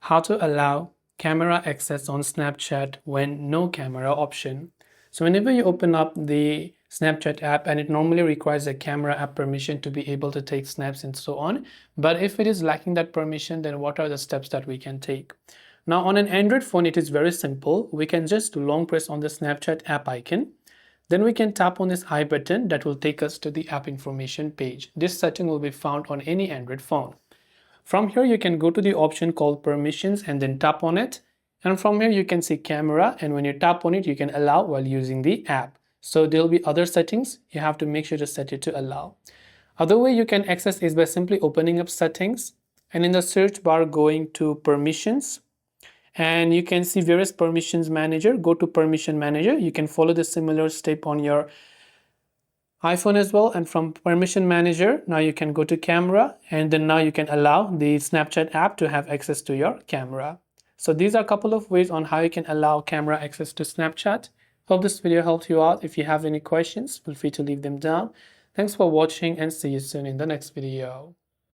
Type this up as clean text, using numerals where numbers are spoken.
how to allow camera access on Snapchat when no camera option. So whenever you open up the Snapchat app, and it normally requires a camera app permission to be able to take snaps and so on, but if it is lacking that permission, then what are the steps that we can take? Now on an Android phone, it is very simple. We can just long press on the Snapchat app icon. Then we can tap on this I button that will take us to the app information page. This setting will be found on any Android phone. From here, you can go to the option called permissions and then tap on it. And from here, you can see camera. And when you tap on it, you can allow while using the app. So there'll be other settings. You have to make sure to set it to allow. Other way you can access is by simply opening up settings and in the search bar going to permissions. And you can see various permissions manager. Go to permission manager. You can follow the similar step on your iPhone as well. And from permission manager, now you can go to camera, and then now you can allow the Snapchat app to have access to your camera. So these are a couple of ways on how you can allow camera access to Snapchat. Hope this video helped you out. If you have any questions, feel free to leave them down. Thanks for watching and see you soon in the next video.